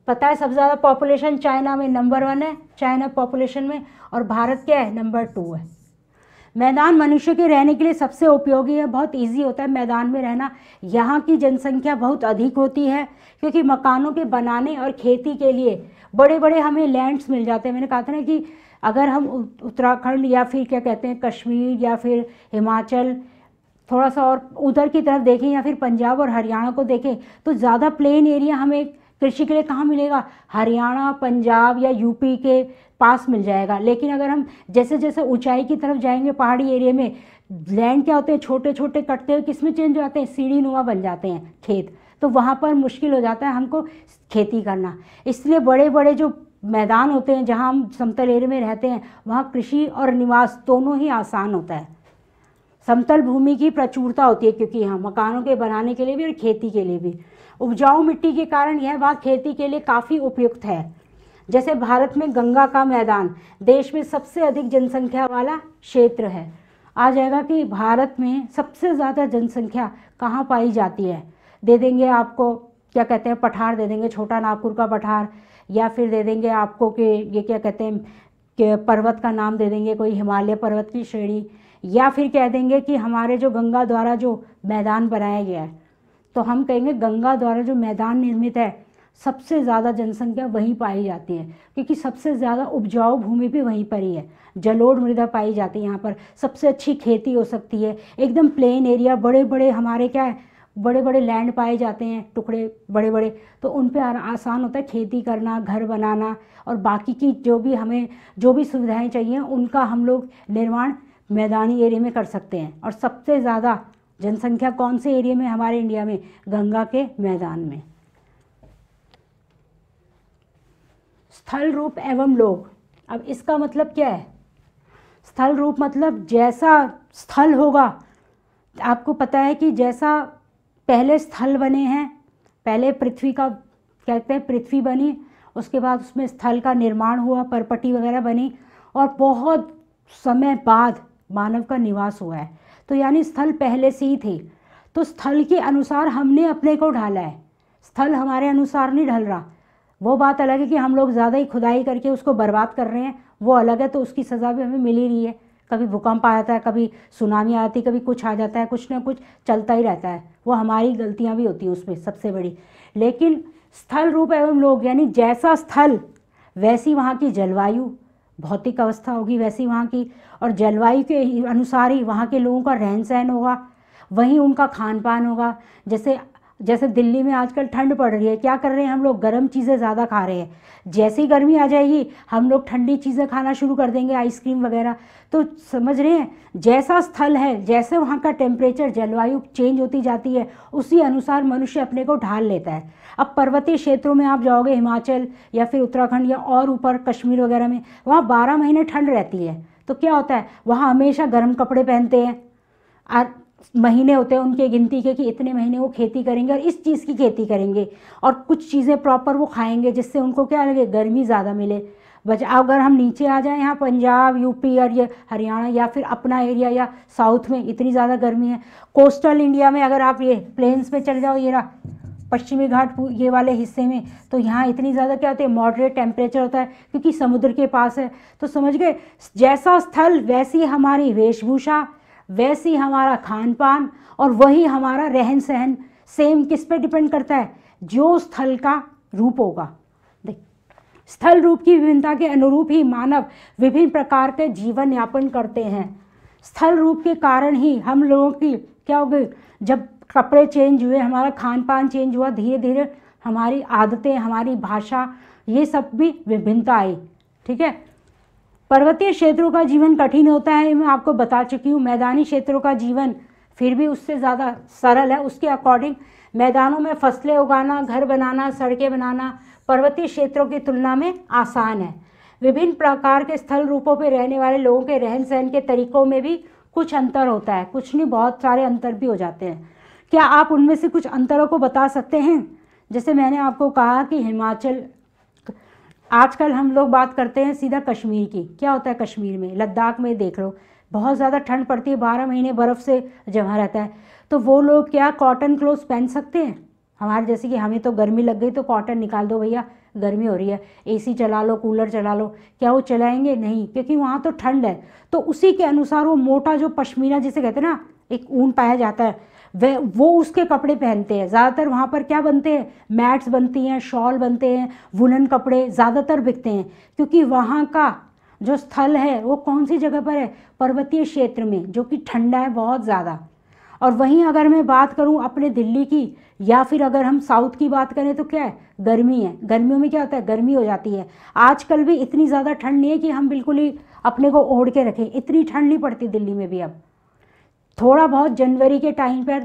पता है सबसे ज़्यादा पॉपुलेशन चाइना में नंबर 1 है, चाइना पॉपुलेशन में, और भारत क्या है? नंबर 2 है। मैदान मनुष्य के रहने के लिए सबसे उपयोगी है, बहुत इजी होता है मैदान में रहना। यहाँ की जनसंख्या बहुत अधिक होती है क्योंकि मकानों के बनाने और खेती के लिए बड़े बड़े हमें लैंड्स मिल जाते हैं। मैंने कहा था ना कि अगर हम उत्तराखंड या फिर क्या कहते हैं कश्मीर या फिर हिमाचल, थोड़ा सा और उधर की तरफ देखें, या फिर पंजाब और हरियाणा को देखें, तो ज़्यादा प्लेन एरिया हमें कृषि के लिए कहाँ मिलेगा? हरियाणा, पंजाब या यूपी के पास मिल जाएगा। लेकिन अगर हम जैसे जैसे ऊंचाई की तरफ जाएंगे पहाड़ी एरिया में, लैंड क्या होते हैं? छोटे छोटे कटते हुए किस में चेंज हो जाते हैं? सीढ़ी नुमा बन जाते हैं खेत। तो वहाँ पर मुश्किल हो जाता है हमको खेती करना। इसलिए बड़े बड़े जो मैदान होते हैं जहाँ हम समतल एरिया में रहते हैं, वहाँ कृषि और निवास दोनों ही आसान होता है। समतल भूमि की प्रचुरता होती है क्योंकि यहाँ मकानों के बनाने के लिए भी और खेती के लिए भी। उपजाऊ मिट्टी के कारण यह भाग खेती के लिए काफ़ी उपयुक्त है। जैसे भारत में गंगा का मैदान देश में सबसे अधिक जनसंख्या वाला क्षेत्र है। आ जाएगा कि भारत में सबसे ज़्यादा जनसंख्या कहाँ पाई जाती है। दे देंगे आपको, क्या कहते हैं, पठार दे देंगे, छोटा नागपुर का पठार, या फिर दे देंगे आपको कि ये क्या कहते हैं कि पर्वत का नाम दे देंगे, कोई हिमालय पर्वत की श्रेणी, या फिर कह देंगे कि हमारे जो गंगा द्वारा जो मैदान बनाया गया है, तो हम कहेंगे गंगा द्वारा जो मैदान निर्मित है सबसे ज़्यादा जनसंख्या वहीं पाई जाती है क्योंकि सबसे ज़्यादा उपजाऊ भूमि भी वहीं पर ही है। जलोढ़ मृदा पाई जाती है यहाँ पर, सबसे अच्छी खेती हो सकती है, एकदम प्लेन एरिया, बड़े बड़े हमारे क्या है, बड़े बड़े लैंड पाए जाते हैं, टुकड़े बड़े बड़े, तो उन पे आसान होता है खेती करना, घर बनाना, और बाकी की जो भी हमें जो भी सुविधाएं चाहिए उनका हम लोग निर्माण मैदानी एरिया में कर सकते हैं। और सबसे ज़्यादा जनसंख्या कौन से एरिया में? हमारे इंडिया में गंगा के मैदान में। स्थल रूप एवं लोग, अब इसका मतलब क्या है? स्थल रूप मतलब जैसा स्थल होगा, आपको पता है कि जैसा पहले स्थल बने हैं, पहले पृथ्वी का कहते हैं पृथ्वी बनी, उसके बाद उसमें स्थल का निर्माण हुआ, परपटी वगैरह बनी, और बहुत समय बाद मानव का निवास हुआ है। तो यानी स्थल पहले से ही थे। तो स्थल के अनुसार हमने अपने को ढाला है, स्थल हमारे अनुसार नहीं ढल रहा। वो बात अलग है कि हम लोग ज़्यादा ही खुदाई करके उसको बर्बाद कर रहे हैं, वो अलग है, तो उसकी सज़ा भी हमें मिल ही रही है। कभी भूकंप आ जाता है, कभी सुनामी आती है, कभी कुछ आ जाता है, कुछ ना कुछ चलता ही रहता है, वो हमारी गलतियाँ भी होती हैं उसमें सबसे बड़ी। लेकिन स्थल रूप एवं लोग यानी जैसा स्थल वैसी वहाँ की जलवायु, भौतिक अवस्था होगी वैसी वहाँ की, और जलवायु के अनुसार ही वहाँ के लोगों का रहन सहन होगा, वहीं उनका खान पान होगा। जैसे दिल्ली में आजकल ठंड पड़ रही है, क्या कर रहे हैं हम लोग? गर्म चीज़ें ज़्यादा खा रहे हैं। जैसे ही गर्मी आ जाएगी हम लोग ठंडी चीज़ें खाना शुरू कर देंगे, आइसक्रीम वगैरह। तो समझ रहे हैं, जैसा स्थल है, जैसे वहाँ का टेम्परेचर, जलवायु चेंज होती जाती है, उसी अनुसार मनुष्य अपने को ढाल लेता है। अब पर्वतीय क्षेत्रों में आप जाओगे, हिमाचल या फिर उत्तराखंड या और ऊपर कश्मीर वगैरह में, वहाँ 12 महीने ठंड रहती है। तो क्या होता है, वहाँ हमेशा गर्म कपड़े पहनते हैं, और महीने होते हैं उनके गिनती के कि इतने महीने वो खेती करेंगे और इस चीज़ की खेती करेंगे, और कुछ चीज़ें प्रॉपर वो खाएंगे जिससे उनको क्या लगे, गर्मी ज़्यादा मिले। अगर हम नीचे आ जाएं, यहाँ पंजाब, यूपी और ये हरियाणा या फिर अपना एरिया या साउथ में इतनी ज़्यादा गर्मी है। कोस्टल इंडिया में अगर आप ये प्लेन्स में चले जाओ, ये रहा पश्चिमी घाट ये वाले हिस्से में, तो यहाँ इतनी ज़्यादा क्या होती है, मॉडरेट टेम्परेचर होता है क्योंकि समुद्र के पास है। तो समझ गए, जैसा स्थल वैसी हमारी वेशभूषा, वैसी हमारा खान पान, और वही हमारा रहन सहन। सेम किस पे डिपेंड करता है? जो स्थल का रूप होगा। देख, स्थल रूप की विभिन्नता के अनुरूप ही मानव विभिन्न प्रकार के जीवन यापन करते हैं। स्थल रूप के कारण ही हम लोगों की क्या हो गई, जब कपड़े चेंज हुए, हमारा खान पान चेंज हुआ, धीरे धीरे हमारी आदतें, हमारी भाषा, ये सब भी विभिन्नता आई। ठीक है। पर्वतीय क्षेत्रों का जीवन कठिन होता है, मैं आपको बता चुकी हूँ। मैदानी क्षेत्रों का जीवन फिर भी उससे ज़्यादा सरल है। उसके अकॉर्डिंग मैदानों में फसलें उगाना, घर बनाना, सड़कें बनाना पर्वतीय क्षेत्रों की तुलना में आसान है। विभिन्न प्रकार के स्थल रूपों पर रहने वाले लोगों के रहन सहन के तरीकों में भी कुछ अंतर होता है, कुछ नहीं बहुत सारे अंतर भी हो जाते हैं। क्या आप उनमें से कुछ अंतरों को बता सकते हैं? जैसे मैंने आपको कहा कि हिमाचल, आजकल हम लोग बात करते हैं सीधा कश्मीर की। क्या होता है कश्मीर में, लद्दाख में देख लो, बहुत ज़्यादा ठंड पड़ती है, 12 महीने बर्फ़ से जमा रहता है। तो वो लोग क्या कॉटन क्लोथ्स पहन सकते हैं? हमारे जैसे कि हमें तो गर्मी लग गई तो कॉटन निकाल दो भैया, गर्मी हो रही है, एसी चला लो, कूलर चला लो, क्या वो चलाएंगे? नहीं, क्योंकि वहाँ तो ठंड है। तो उसी के अनुसार वो मोटा जो पश्मीना जिसे कहते हैं ना, एक ऊन पाया जाता है, वो उसके कपड़े पहनते हैं। ज़्यादातर वहाँ पर क्या बनते हैं, मैट्स बनती हैं, शॉल बनते हैं, वुलन कपड़े ज़्यादातर बिकते हैं, क्योंकि वहाँ का जो स्थल है वो कौन सी जगह पर है, पर्वतीय क्षेत्र में, जो कि ठंडा है बहुत ज़्यादा। और वहीं अगर मैं बात करूं अपने दिल्ली की, या फिर अगर हम साउथ की बात करें तो क्या है, गर्मी है। गर्मियों में क्या होता है, गर्मी हो जाती है। आजकल भी इतनी ज़्यादा ठंड नहीं है कि हम बिल्कुल ही अपने को ओढ़ के रखें, इतनी ठंड नहीं पड़ती दिल्ली में भी। अब थोड़ा बहुत जनवरी के टाइम पर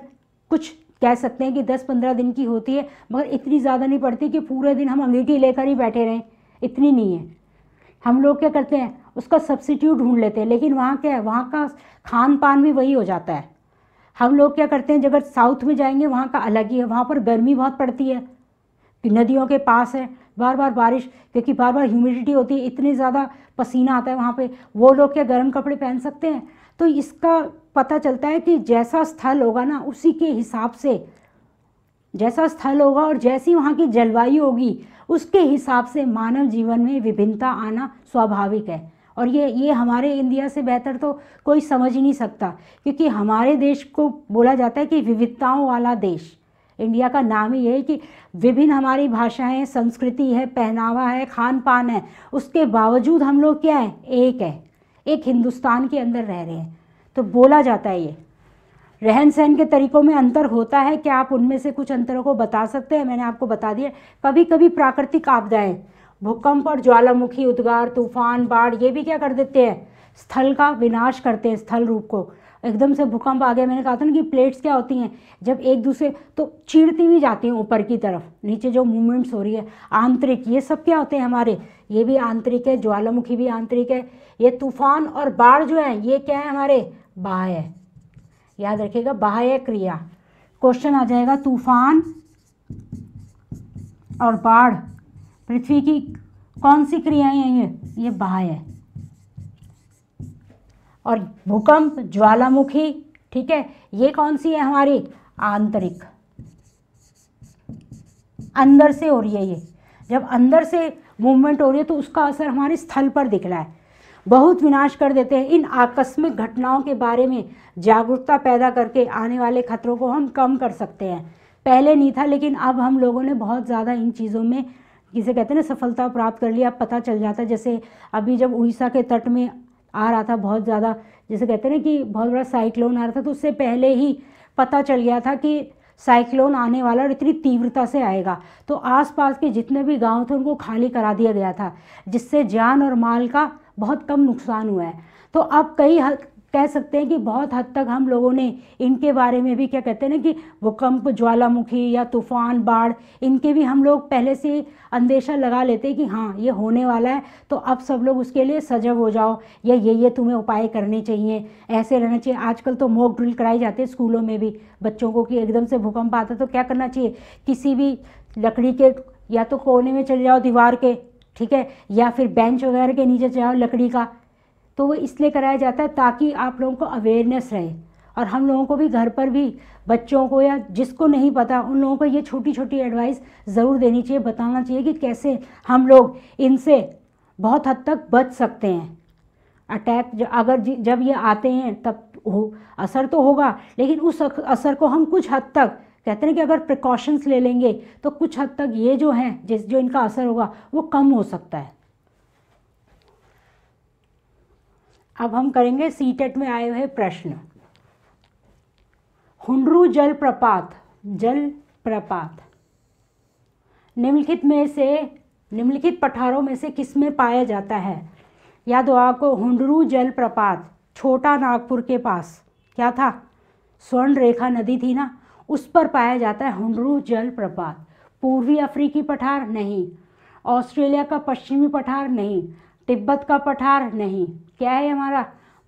कुछ कह सकते हैं कि 10-15 दिन की होती है, मगर इतनी ज़्यादा नहीं पड़ती कि पूरे दिन हम अंगीठी लेकर ही बैठे रहें, इतनी नहीं है। हम लोग क्या करते हैं, उसका सब्सिट्यूट ढूंढ लेते हैं। लेकिन वहाँ क्या है, वहाँ का खान पान भी वही हो जाता है। हम लोग क्या करते हैं, जब साउथ में जाएंगे वहाँ का अलग ही है, वहाँ पर गर्मी बहुत पड़ती है, नदियों के पास है, बार बार बारिश, क्योंकि बार बार ह्यूमिडिटी होती है, इतनी ज़्यादा पसीना आता है वहाँ पे। वो लोग क्या गर्म कपड़े पहन सकते हैं? तो इसका पता चलता है कि जैसा स्थल होगा ना, उसी के हिसाब से, जैसा स्थल होगा और जैसी वहाँ की जलवायु होगी, उसके हिसाब से मानव जीवन में विभिन्नता आना स्वाभाविक है। और ये हमारे इंडिया से बेहतर तो कोई समझ ही नहीं सकता, क्योंकि हमारे देश को बोला जाता है कि विविधताओं वाला देश। इंडिया का नाम ही है कि विभिन्न हमारी भाषाएं, संस्कृति है, पहनावा है, खान पान है, उसके बावजूद हम लोग क्या है, एक है, एक हिंदुस्तान के अंदर रह रहे हैं। तो बोला जाता है ये रहन सहन के तरीकों में अंतर होता है। क्या आप उनमें से कुछ अंतरों को बता सकते हैं? मैंने आपको बता दिया। कभी कभी प्राकृतिक आपदाएं, भूकंप और ज्वालामुखी उद्गार, तूफान, बाढ़, ये भी क्या कर देते हैं, स्थल का विनाश करते हैं, स्थल रूप को। एकदम से भूकंप आ गया, मैंने कहा था ना कि प्लेट्स क्या होती हैं, जब एक दूसरे तो चीरती भी जाती हैं ऊपर की तरफ, नीचे जो मूवमेंट्स हो रही है आंतरिक, ये सब क्या होते हैं हमारे, ये भी आंतरिक है, ज्वालामुखी भी आंतरिक है। ये तूफान और बाढ़ जो है ये क्या है हमारे, बाह्य है। याद रखिएगा, बाह्य क्रिया। क्वेश्चन आ जाएगा, तूफान और बाढ़ पृथ्वी की कौन सी क्रियाएं हैं? ये बाह्य है। और भूकंप, ज्वालामुखी, ठीक है, ये कौन सी है हमारी, आंतरिक, अंदर से हो रही है। ये जब अंदर से मूवमेंट हो रही है तो उसका असर हमारे स्थल पर दिख रहा है, बहुत विनाश कर देते हैं। इन आकस्मिक घटनाओं के बारे में जागरूकता पैदा करके आने वाले खतरों को हम कम कर सकते हैं। पहले नहीं था, लेकिन अब हम लोगों ने बहुत ज़्यादा इन चीज़ों में, जिसे कहते हैं ना, सफलता प्राप्त कर लिया। अब पता चल जाता है, जैसे अभी जब उड़ीसा के तट में आ रहा था बहुत ज़्यादा, जैसे कहते हैं ना कि बहुत बड़ा साइक्लोन आ रहा था, तो उससे पहले ही पता चल गया था कि साइक्लोन आने वाला और इतनी तीव्रता से आएगा। तो आसपास के जितने भी गांव थे उनको खाली करा दिया गया था, जिससे जान और माल का बहुत कम नुकसान हुआ है। तो अब कह सकते हैं कि बहुत हद तक हम लोगों ने इनके बारे में भी, क्या कहते हैं ना, कि भूकंप, ज्वालामुखी या तूफान, बाढ़, इनके भी हम लोग पहले से अंदेशा लगा लेते हैं कि हाँ ये होने वाला है, तो अब सब लोग उसके लिए सजग हो जाओ, या ये तुम्हें उपाय करने चाहिए, ऐसे रहना चाहिए। आजकल तो मॉक ड्रिल कराई जाती है स्कूलों में भी बच्चों को, कि एकदम से भूकंप आता तो क्या करना चाहिए, किसी भी लकड़ी के या तो कोने में चले जाओ दीवार के, ठीक है, या फिर बेंच वगैरह के नीचे जाओ लकड़ी का। तो वो इसलिए कराया जाता है ताकि आप लोगों को अवेयरनेस रहे, और हम लोगों को भी घर पर भी बच्चों को या जिसको नहीं पता उन लोगों को ये छोटी छोटी एडवाइस ज़रूर देनी चाहिए, बताना चाहिए कि कैसे हम लोग इनसे बहुत हद तक बच सकते हैं। अटैक जब ये आते हैं तब असर तो होगा, लेकिन उस असर को हम कुछ हद तक कहते हैं कि अगर प्रिकॉशंस ले लेंगे तो कुछ हद तक ये जो हैं जो इनका असर होगा वो कम हो सकता है। अब हम करेंगे सीटेट में आए हुए प्रश्न। हुंडरू जलप्रपात निम्नलिखित पठारों में से किसमें पाया जाता है? याद हो आपको, हुंडरू जलप्रपात छोटा नागपुर के पास क्या था, स्वर्ण रेखा नदी थी ना, उस पर पाया जाता है हुंडरू जलप्रपात। पूर्वी अफ्रीकी पठार नहीं, ऑस्ट्रेलिया का पश्चिमी पठार नहीं, तिब्बत का पठार नहीं, क्या है हमारा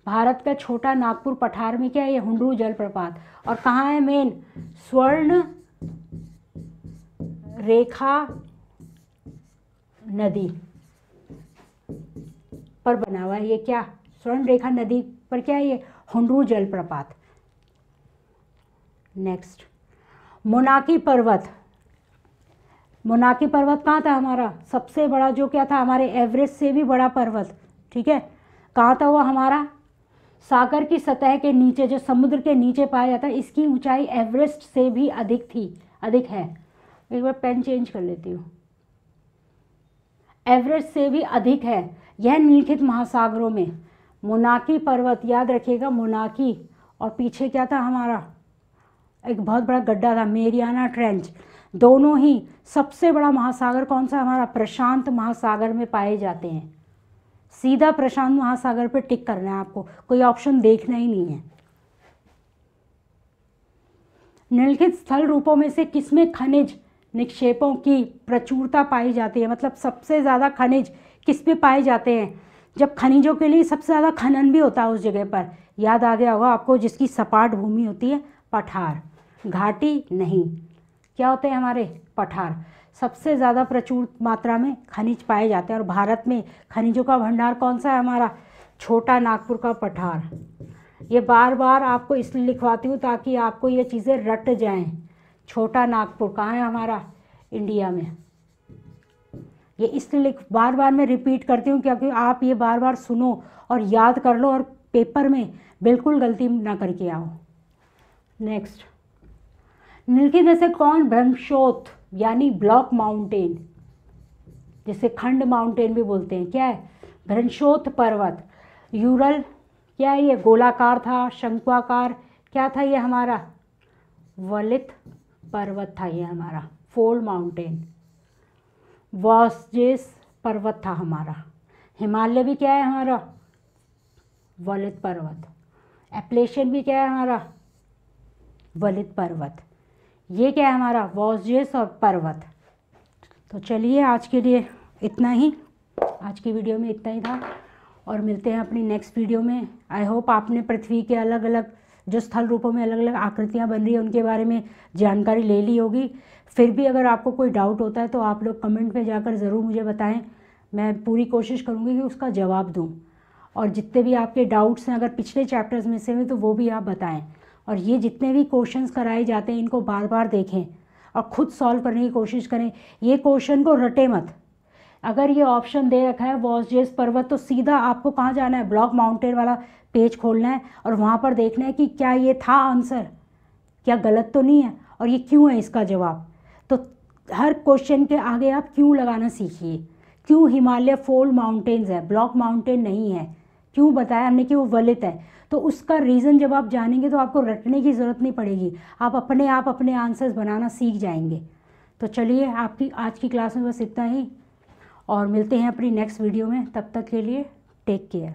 भारत का छोटा नागपुर पठार में क्या है ये हुंडरू जलप्रपात। और कहाँ है मेन, स्वर्ण रेखा नदी पर बना हुआ है ये, क्या स्वर्ण रेखा नदी पर क्या है ये हुंडरू जलप्रपात। नेक्स्ट, मोनाकी पर्वत कहाँ था हमारा, सबसे बड़ा जो क्या था हमारे एवरेस्ट से भी बड़ा पर्वत, ठीक है, कहाँ था वो हमारा, सागर की सतह के नीचे, जो समुद्र के नीचे पाया जाता है। इसकी ऊंचाई एवरेस्ट से भी अधिक है। एक बार पेन चेंज कर लेती हूँ, एवरेस्ट से भी अधिक है यह निम्नलिखित महासागरों में। मोनाकी पर्वत याद रखिएगा, मोनाकी, और पीछे क्या था हमारा, एक बहुत बड़ा गड्ढा था, मेरियाना ट्रेंच। दोनों ही सबसे बड़ा महासागर कौन सा हमारा, प्रशांत महासागर में पाए जाते हैं। सीधा प्रशांत महासागर पे टिक करना है आपको, कोई ऑप्शन देखना ही नहीं है। निम्नलिखित स्थल रूपों में से किसमें खनिज निक्षेपों की प्रचुरता पाई जाती है, मतलब सबसे ज़्यादा खनिज किस पे पाए जाते हैं, जब खनिजों के लिए सबसे ज़्यादा खनन भी होता है उस जगह पर। याद आ गया होगा आपको, जिसकी सपाट भूमि होती है, पठार, घाटी नहीं, क्या होते हैं हमारे पठार। सबसे ज़्यादा प्रचुर मात्रा में खनिज पाए जाते हैं, और भारत में खनिजों का भंडार कौन सा है हमारा, छोटा नागपुर का पठार। ये बार बार आपको इसलिए लिखवाती हूँ ताकि आपको ये चीज़ें रट जाएं। छोटा नागपुर कहाँ है हमारा, इंडिया में। ये इसलिए बार बार मैं रिपीट करती हूँ क्योंकि आप ये बार बार सुनो और याद कर लो और पेपर में बिल्कुल गलती ना करके आओ। नेक्स्ट, निम्नलिखित में से कौन भ्रमशोथ यानी ब्लॉक माउंटेन, जिसे खंड माउंटेन भी बोलते हैं, क्या है, भ्रमशोथ पर्वत। यूरल क्या है ये, गोलाकार था, शंक्वाकार, क्या था ये हमारा, वलित पर्वत था ये हमारा, फोल्ड माउंटेन। वॉसजेस पर्वत था हमारा। हिमालय भी क्या है हमारा, वलित पर्वत। एप्लेशियन भी क्या है हमारा, वलित पर्वत। ये क्या है हमारा, वॉसजेस और पर्वत। तो चलिए आज के लिए इतना ही, आज की वीडियो में इतना ही था, और मिलते हैं अपनी नेक्स्ट वीडियो में। आई होप आपने पृथ्वी के अलग अलग जो स्थल रूपों में अलग अलग आकृतियाँ बन रही है उनके बारे में जानकारी ले ली होगी। फिर भी अगर आपको कोई डाउट होता है तो आप लोग कमेंट में जाकर ज़रूर मुझे बताएं, मैं पूरी कोशिश करूँगी कि उसका जवाब दूँ। और जितने भी आपके डाउट्स हैं अगर पिछले चैप्टर्स में से हैं तो वो भी आप बताएं। और ये जितने भी क्वेश्चंस कराए जाते हैं इनको बार बार देखें और ख़ुद सॉल्व करने की कोशिश करें। ये क्वेश्चन को रटे मत। अगर ये ऑप्शन दे रखा है वॉसजेस पर्वत, तो सीधा आपको कहाँ जाना है, ब्लॉक माउंटेन वाला पेज खोलना है और वहाँ पर देखना है कि क्या ये था आंसर, क्या गलत तो नहीं है, और ये क्यों है इसका जवाब। तो हर क्वेश्चन के आगे आप क्यों लगाना सीखिए। क्यों हिमालय फोल्ड माउंटेन्स है, ब्लॉक माउंटेन नहीं है, क्यों बताया हमने कि वो वलित है। तो उसका रीज़न जब आप जानेंगे तो आपको रटने की ज़रूरत नहीं पड़ेगी, आप अपने आंसर्स बनाना सीख जाएंगे। तो चलिए आपकी आज की क्लास में बस इतना ही, और मिलते हैं अपनी नेक्स्ट वीडियो में। तब तक के लिए टेक केयर।